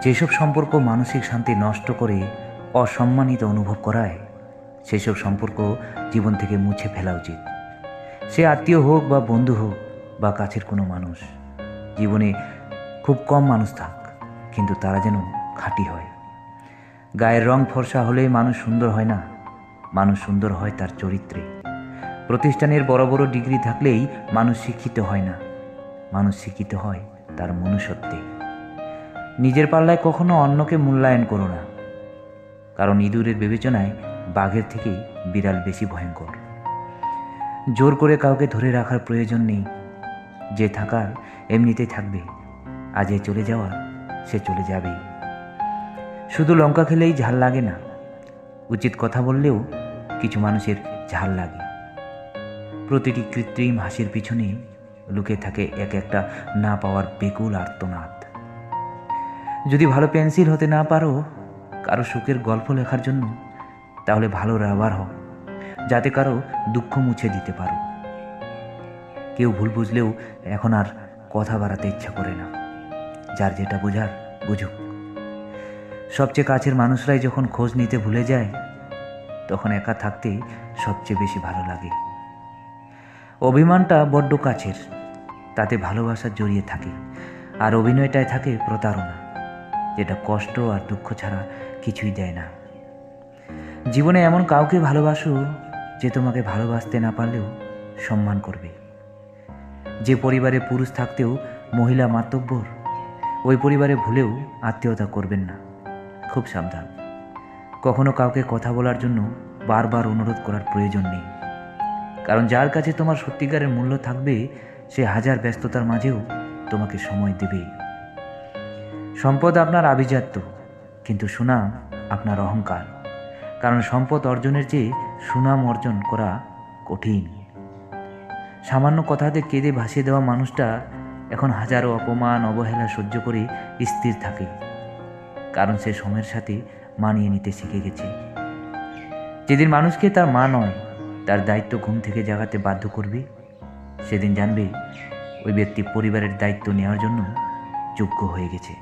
যেসব সম্পর্ক মানসিক শান্তি নষ্ট করে অসম্মানিত অনুভব করায়, সেসব সম্পর্ক জীবন থেকে মুছে ফেলা উচিত। সে আত্মীয় হোক বা বন্ধু হোক বা কাছের কোনো মানুষ। জীবনে খুব কম মানুষ থাক, কিন্তু তারা যেন খাঁটি হয়। গায়ের রং ফর্সা হলেই মানুষ সুন্দর হয় না, মানুষ সুন্দর হয় তার চরিত্রে। প্রতিষ্ঠানের বড় বড় ডিগ্রি থাকলেই মানুষ শিক্ষিত হয় না, মানুষ শিক্ষিত হয় তার মনুষ্যত্বে। নিজের পাল্লায় কখনো অন্যকে মূল্যায়ন করো না, কারণ ইঁদুরের বিবেচনায় বাঘের থেকে বিড়াল বেশি ভয়ঙ্কর। জোর করে কাউকে ধরে রাখার প্রয়োজন নেই। যে থাকার এমনিতেই থাকবে, আর যে চলে যাওয়ার সে চলে যাবেই। শুধু লঙ্কা খেলেই ঝাল লাগে না, উচিত কথা বললেও কিছু মানুষের ঝাল লাগে। প্রতিটি কৃত্রিম হাসির পিছনে লুকিয়ে থাকে এক একটা না পাওয়ার বেকুল আর্তনাদ। যদি ভালো পেন্সিল হতে না পারো কারো সুখের গল্প লেখার জন্য, তাহলে ভালো রাবার হও, যাতে কারো দুঃখ মুছে দিতে পারো। কেউ ভুল বুঝলেও এখন আর কথা বাড়াতে ইচ্ছা করে না। যার যেটা বোঝার বুঝুক। সবচেয়ে কাছের মানুষরাই যখন খোঁজ নিতে ভুলে যায়, তখন একা থাকতে সবচেয়ে বেশি ভালো লাগে। অভিমানটা বড্ড কাছের, তাতে ভালোবাসা জড়িয়ে থাকে, আর অভিনয়টায় থাকে প্রতারণা, যেটা কষ্ট আর দুঃখ ছাড়া কিছুই দেয় না। জীবনে এমন কাউকে ভালোবাসো যে তোমাকে ভালোবাসতে না পারলেও সম্মান করবে। যে পরিবারে পুরুষ থাকতেও মহিলা মাতব্বর, ওই পরিবারে ভুলেও আত্মীয়তা করবেন না। খুব সাবধান। কখনো কাউকে কথা বলার জন্য বারবার অনুরোধ করার প্রয়োজন নেই, কারণ যার কাছে তোমার সত্যিকারের মূল্য থাকবে, সে হাজার ব্যস্ততার মাঝেও তোমাকে সময় দেবে। সম্পদ আপনার আভিজাত্য, কিন্তু সুনাম আপনার অহংকার। কারণ সম্পদ অর্জনের চেয়ে সুনাম অর্জন করা কঠিন। সামান্য কথাতে কেঁদে ভাসিয়ে দেওয়া মানুষটা এখন হাজারো অপমান অবহেলা সহ্য করে স্থির থাকে, কারণ সে সময়ের সাথে মানিয়ে নিতে শিখে গেছে। যেদিন মানুষকে তার মা নয়, তার দায়িত্ব ঘুম থেকে জাগাতে বাধ্য করবে, সেদিন জানবে ওই ব্যক্তি পরিবারের দায়িত্ব নেওয়ার জন্য যোগ্য হয়ে গেছে।